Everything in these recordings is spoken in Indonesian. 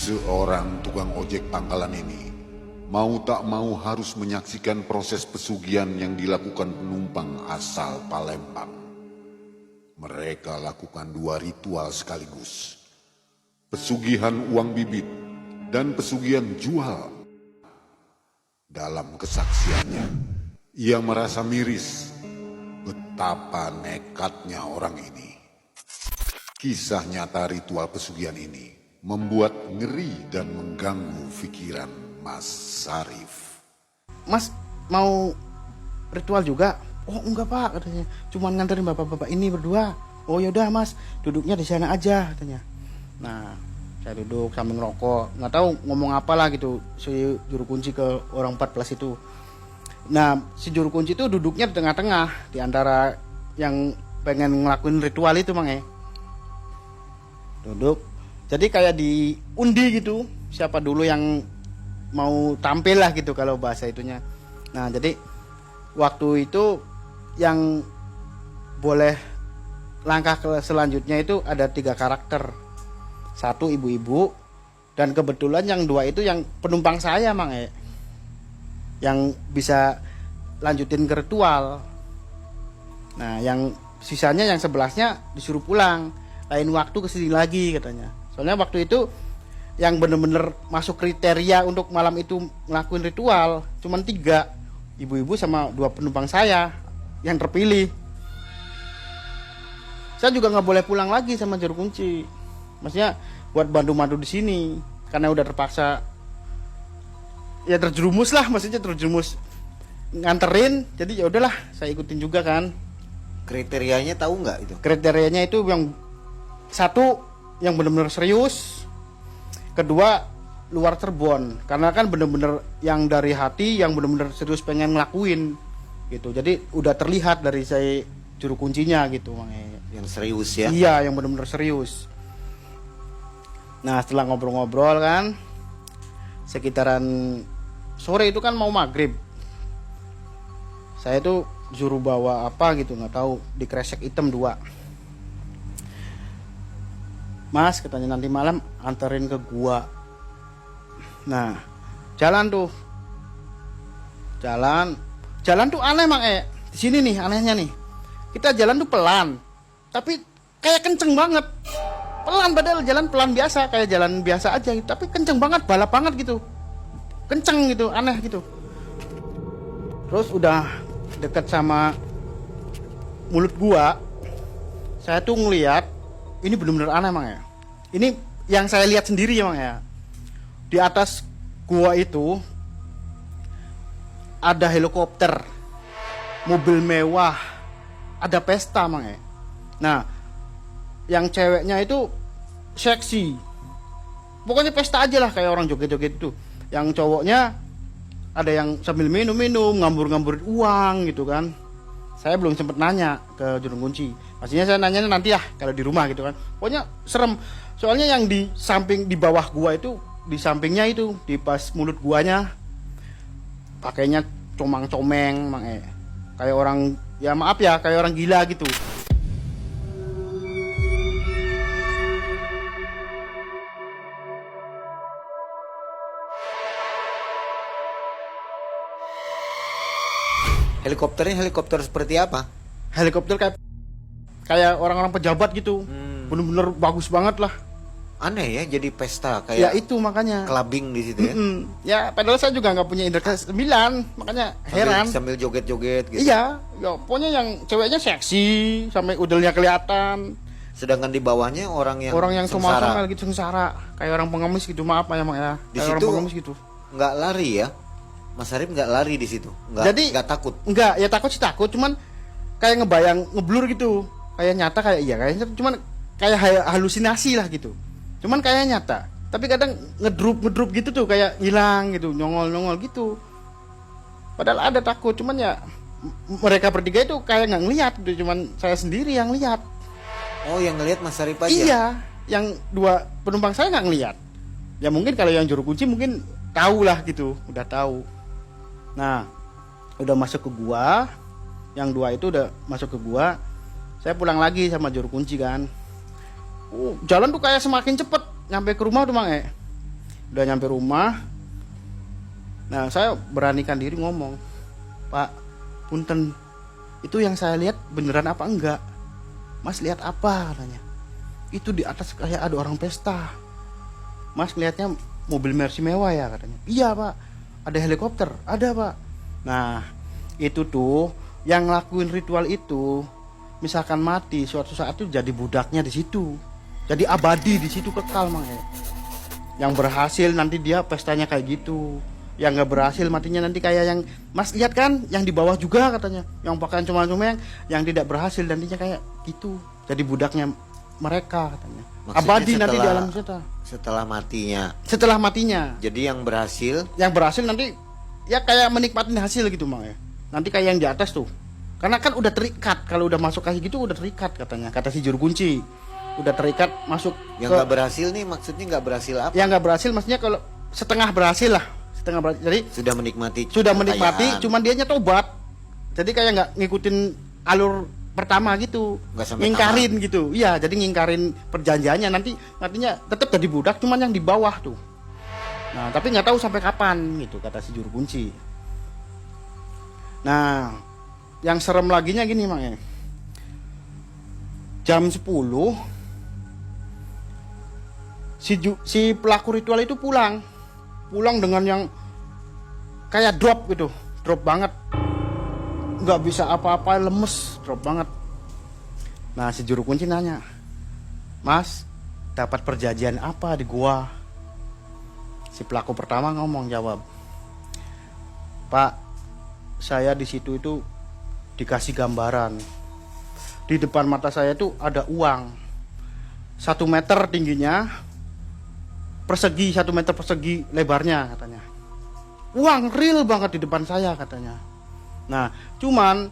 Seorang tukang ojek pangkalan ini mau tak mau harus menyaksikan proses pesugihan yang dilakukan penumpang asal Palembang. Mereka lakukan dua ritual sekaligus, pesugihan uang bibit dan pesugihan jual. Dalam kesaksiannya, ia merasa miris betapa nekatnya orang ini. Kisah nyata ritual pesugihan ini membuat ngeri dan mengganggu pikiran Mas Sarif. Mas mau ritual juga? Oh enggak pak, katanya. Cuman nganterin bapak-bapak ini berdua. Oh yaudah mas, duduknya di sana aja, katanya. Nah, saya duduk sambil ngerokok. Nggak tahu ngomong apa lah gitu. Si juru kunci ke orang 14 itu. Nah, si juru kunci itu duduknya di tengah-tengah, di antara yang pengen ngelakuin ritual itu mang ya. Duduk. Jadi kayak diundi gitu. Siapa dulu yang mau tampil lah gitu kalau bahasa itunya. Nah, jadi waktu itu yang boleh langkah ke selanjutnya itu ada 3 karakter. 1 ibu-ibu, dan kebetulan yang 2 itu yang penumpang saya mang yang bisa lanjutin ke ritual. Nah, yang sisanya yang 11-nya disuruh pulang, lain waktu kesini lagi katanya. Soalnya waktu itu yang bener-bener masuk kriteria untuk malam itu ngelakuin ritual cuman 3, ibu-ibu sama 2 penumpang saya yang terpilih. Saya juga nggak boleh pulang lagi sama juru kunci, maksudnya buat bantu-bantu di sini karena udah terpaksa ya terjerumus lah, maksudnya terjerumus nganterin, jadi ya udahlah saya ikutin juga kan. Kriterianya tahu nggak itu? Kriterianya itu yang 1 yang benar-benar serius, 2 luar Cirebon, karena kan bener-bener yang dari hati, yang bener-bener serius pengen ngelakuin gitu. Jadi udah terlihat dari saya juru kuncinya gitu, yang serius ya. Iya, yang bener-bener serius. Nah, setelah ngobrol-ngobrol kan, sekitaran sore itu kan mau maghrib, saya tuh suruh bawa apa gitu nggak tahu, di kresek hitam 2. Mas katanya nanti malam anterin ke gua. Nah, jalan tuh aneh mang di sini nih anehnya nih, kita jalan tuh pelan tapi kayak kenceng banget. Pelan padahal jalan pelan biasa, kayak jalan biasa aja gitu, tapi kenceng banget, balap banget gitu, kenceng gitu, aneh gitu. Terus udah deket sama mulut gua, saya tuh ngeliat ini bener-bener aneh mang ya. Ini yang saya lihat sendiri ya mang ya. Di atas gua itu ada helikopter, mobil mewah, ada pesta mang ya. Nah, yang ceweknya itu seksi, pokoknya pesta aja lah kayak orang joget-joget itu. Yang cowoknya ada yang sambil minum-minum, ngambur-ngamburin uang gitu kan. Saya belum sempet nanya ke juru kunci, pastinya saya nanyanya nanti ya kalau di rumah gitu kan. Pokoknya serem, soalnya yang di samping, di bawah gua itu, di sampingnya itu, di pas mulut guanya pakainya comang-comeng mang kayak orang, ya maaf ya, kayak orang gila gitu. Helikopternya helikopter seperti apa? Helikopter kayak orang-orang pejabat gitu. Bener-bener bagus banget lah. Aneh ya, jadi pesta Ya kayak itu makanya clubbing di situ ya. Ya padahal saya juga nggak punya indra ke-9, makanya heran. Sambil joget-joget gitu. Iya, ya pokoknya yang ceweknya seksi sampai udelnya kelihatan. Sedangkan di bawahnya orang yang sengsara gitu, sengsara, kayak orang pengemis gitu, maaf ya mak ya. Di Kayak orang situ pengemis gitu. nggak lari ya, Mas Arif nggak lari di situ, nggak takut. Enggak, ya takut sih takut, cuman kayak ngebayang, ngeblur gitu, kayak nyata, kayak iya kayaknya, cuman kayak halusinasi lah gitu. Cuman kayak nyata, tapi kadang ngedrup gitu tuh, kayak hilang gitu, nyongol gitu. Padahal ada takut, cuman ya mereka bertiga itu kayak nggak ngelihat gitu, cuman saya sendiri yang lihat. Oh, yang ngelihat Mas Arif aja? Iya, yang 2 penumpang saya nggak ngelihat. Ya mungkin kalau yang juru kunci mungkin tahu lah gitu, udah tahu. Nah, udah masuk ke gua, yang 2 itu udah masuk ke gua. Saya pulang lagi sama juru kunci kan. Jalan tuh kayak semakin cepet nyampe ke rumah tuh mang Udah nyampe rumah, nah saya beranikan diri ngomong, Pak, punten, itu yang saya lihat beneran apa enggak? Mas lihat apa? Katanya. Itu di atas kayak ada orang pesta. Mas lihatnya mobil Mercy mewah ya, katanya. Iya Pak, ada helikopter, ada Pak. Nah itu tuh yang ngelakuin ritual itu, misalkan mati suatu saat tuh jadi budaknya di situ, jadi abadi di situ, kekal Mang. Yang berhasil nanti dia pestanya kayak gitu, yang nggak berhasil matinya nanti kayak yang Mas lihat kan, yang di bawah juga katanya, yang pakaian cuma-cuma yang tidak berhasil nantinya kayak gitu, jadi budaknya mereka katanya. Maksudnya Abadi nanti di alam semesta. Setelah matinya. Jadi yang berhasil Nanti ya kayak menikmati hasil gitu Mang ya. Nanti kayak yang di atas tuh. Karena kan udah terikat, kalau udah masuk kayak gitu udah terikat katanya, kata si juru kunci. Udah terikat masuk. Yang nggak berhasil nih maksudnya nggak berhasil apa? Yang nggak berhasil maksudnya kalau setengah berhasil lah, setengah berhasil. Jadi Sudah menikmati, cuman dianya tobat. Jadi kayak nggak ngikutin alur pertama gitu, Nggak sampai ngingkarin gitu. Iya, jadi ngingkarin perjanjiannya, nantinya tetap jadi budak, cuman yang di bawah tuh. Nah, tapi nggak tahu sampai kapan gitu, kata si juru kunci. Nah, yang serem laginya gini Mang ya. Jam 10 si pelaku ritual itu pulang dengan yang kayak drop gitu, drop banget, nggak bisa apa-apa, lemes, drop banget. Nah si juru kunci nanya, Mas dapat perjanjian apa di gua? Si pelaku pertama jawab, Pak, saya di situ itu dikasih gambaran, di depan mata saya itu ada uang 1 meter tingginya, persegi 1 meter persegi lebarnya katanya. Uang real banget di depan saya katanya. Nah cuman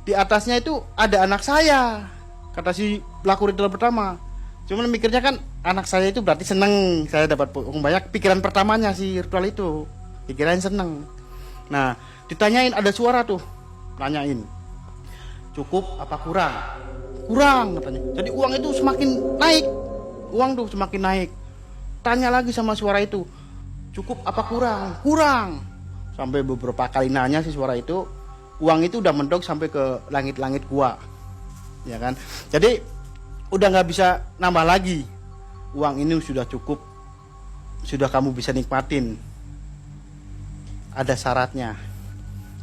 di atasnya itu ada anak saya, kata si pelaku ritual pertama. Cuman mikirnya kan anak saya itu berarti seneng saya dapat uang banyak. Pikiran pertamanya si ritual itu, pikiran seneng. Nah ditanyain, ada suara tuh nanyain, cukup apa kurang? Kurang katanya. Jadi uang itu semakin naik, uang tuh semakin naik. Tanya lagi sama suara itu, cukup apa kurang? Kurang. Sampai beberapa kali nanya si suara itu, uang itu udah mendok sampai ke langit-langit gua, ya kan? Jadi udah nggak bisa nambah lagi. Uang ini sudah cukup, sudah kamu bisa nikmatin. Ada syaratnya.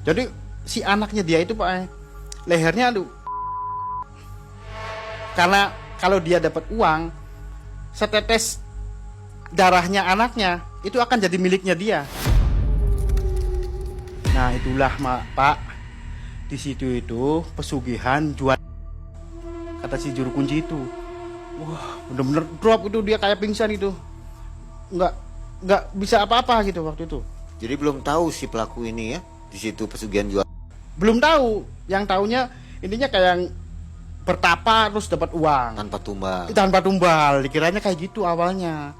Jadi si anaknya dia itu Pak, lehernya aduh. Karena kalau dia dapat uang, setetes darahnya anaknya itu akan jadi miliknya dia. Nah itulah Pak, di situ itu pesugihan jual, kata si juru kunci itu. Wah bener-bener drop itu, dia kayak pingsan itu, nggak bisa apa-apa gitu waktu itu. Jadi belum tahu si pelaku ini ya di situ pesugihan jual. Belum tahu, yang taunya intinya kayak yang bertapa terus dapat uang Tanpa tumbal. tanpa tumbal, dikiranya kayak gitu awalnya.